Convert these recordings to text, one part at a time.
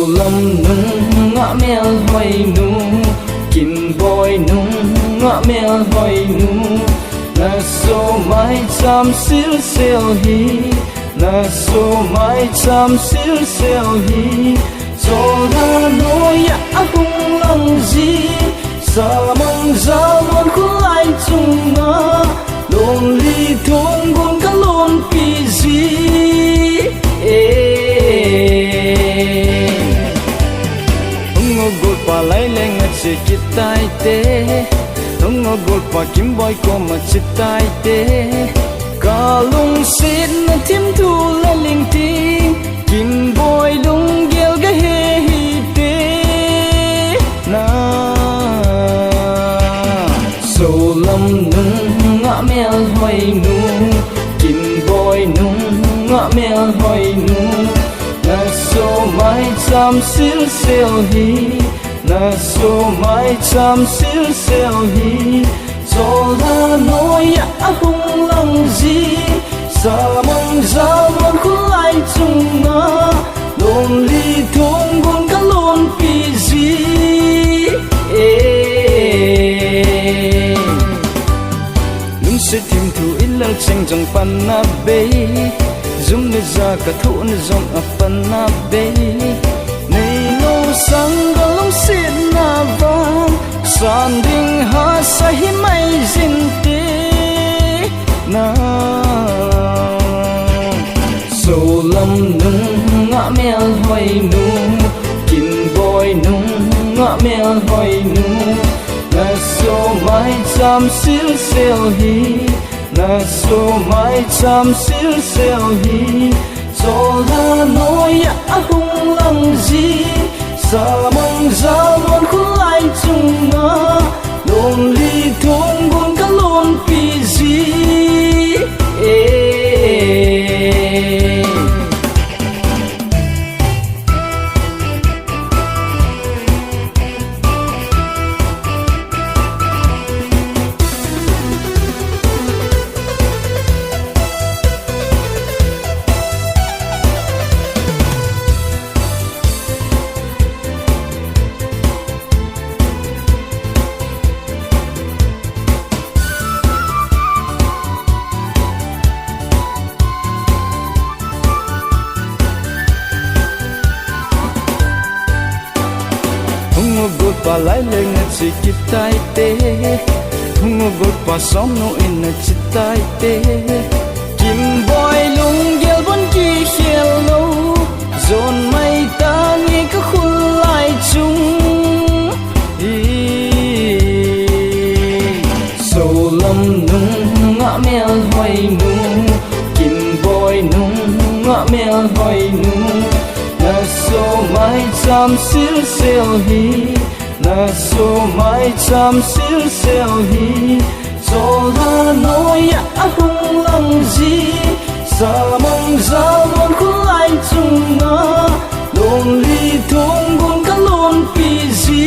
lâm nung ngã mèo hoài nu kim boy nung ngã mèo hoài nu na so mai cham sil sel hi na so mai cham sil sel hi cho na noi a hung lang gì sa mong ra mon khu ai chung na lon li thong gon ka lon pi gì gol pa lai leng a che kitai te ong gol pa kim boy ko ma chitai te ka lung sit na thim thu la ling ti kim boy lung gel ga he hi te na so lam nung ngã mel hoi nu kim boy nung ngã mel hoi nu na so mai cham sil sel hi na so mai cham sil sel hi cho la noi a hung lang gì sa mong ra mon khu ai chung na lon li thong gon ka lon pi gì lung se tim thu in lang cheng jong pan na be zum ne za ka thu ne zong a pan na be nei no sang ga long sin na van san ding ha sa hi mai zin te na so lam nung ngã mel hoi nu kim boy nung ngã mel hoi nu na so mai cham sil sel hi na so mai cham sil sel hi cho la noi a hung lang gì sa mong ra mon khu ai chung na lon li thong gon ka lon pi gì gol pa lai leng a chi kitai te gol pa som no in a chitai te kim boy lung gel bon ki khel lo zon mai ta nge ka khul lai chung so lam nung ngã mel hoi nu kim boy nung ngã mel hoi nu na so mai cham sil sel hi na so mai cham sil sel hi cho la noi a hung lang gì sa mong ra mon khu ai chung na lon li thong gon ka lon pi gì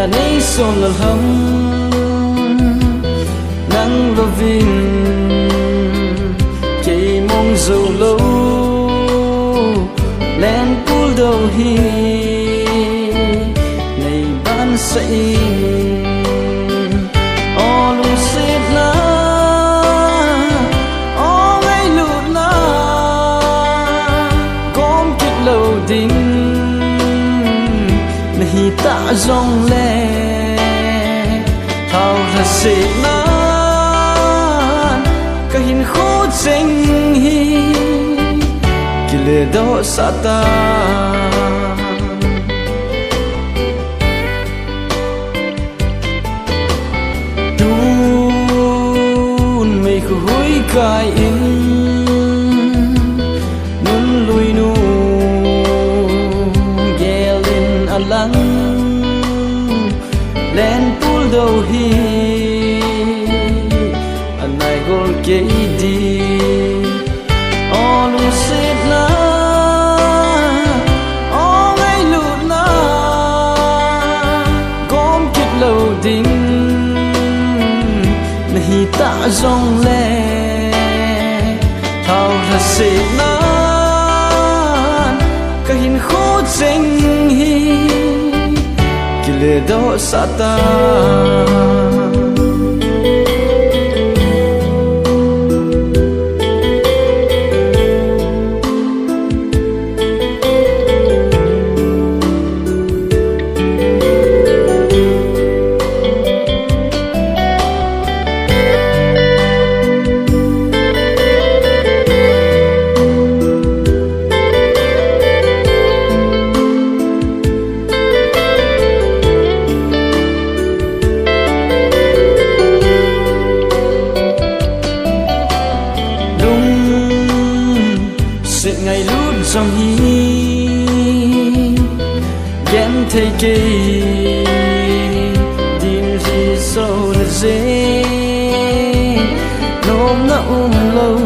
Nei son lal hum nang lovin kay mong zo lo len pul do hi nei ban sai olu sit na o ngai lut na kom kit lo ding nahi ta zong le thao ra se nan ka hin kho cheng hi kile do sata dun mei khu hui kai in nun lui nu gelin alang len pul do hi anai gol ke di all who sit na all ai lu na gom kit lo ding nahi ta zong le thao ra se na ka hin kho cheng hi kile do sata ngày lúc trong hi ghém thấy kì tìm gì sâu là dễ nôm na lâu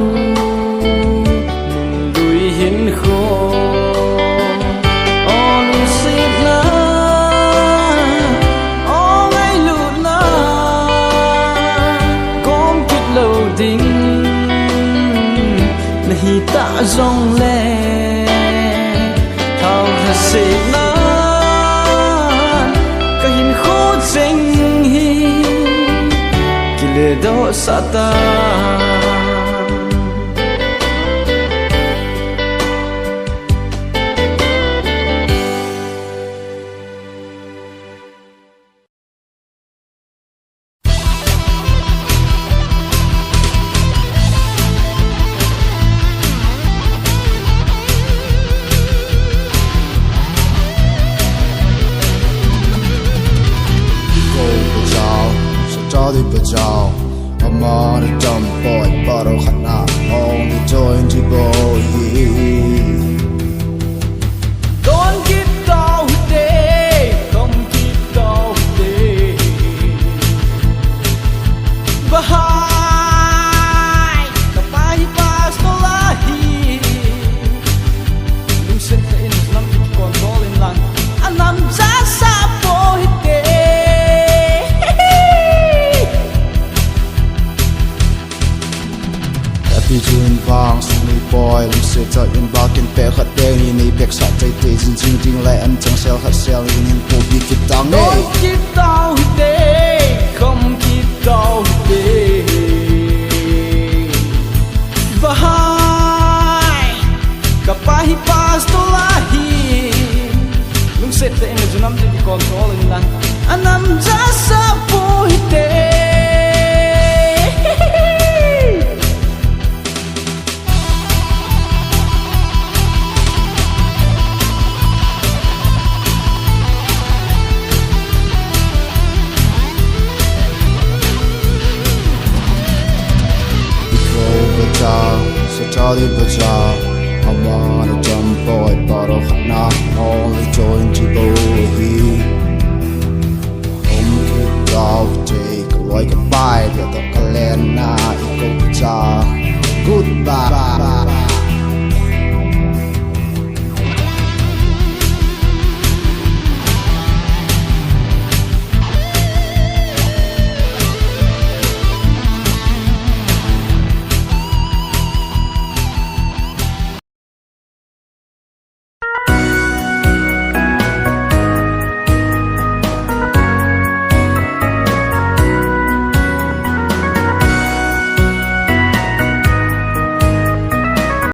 đuôi hiến khô on xếp na on ngày lúc na gom kít lâu đinh nahi ta zong le thao ra se na ka hin kho cheng hi kile do sata đi bờ chào, I'm on a dumb boy, but oh hana, only join the boy. Don't keep down day, don't keep down day. Behind the five past the lahi, you said the Islam is controlling land, and I'm just a boy day. Between vang sung ni boy lung se cha in back in pe khat de ni ni pek sa chai te jin jing jing lai an chang sel hat sel in in po bi kit tang ne Don't keep down day, come keep down day. Behind kapahi pasto lahi, lung set the image and I'm the controlling lang, and I'm just a boy day. So Charlie bờ chào, I'm on a dumb boy, but oh hana, only join the boy.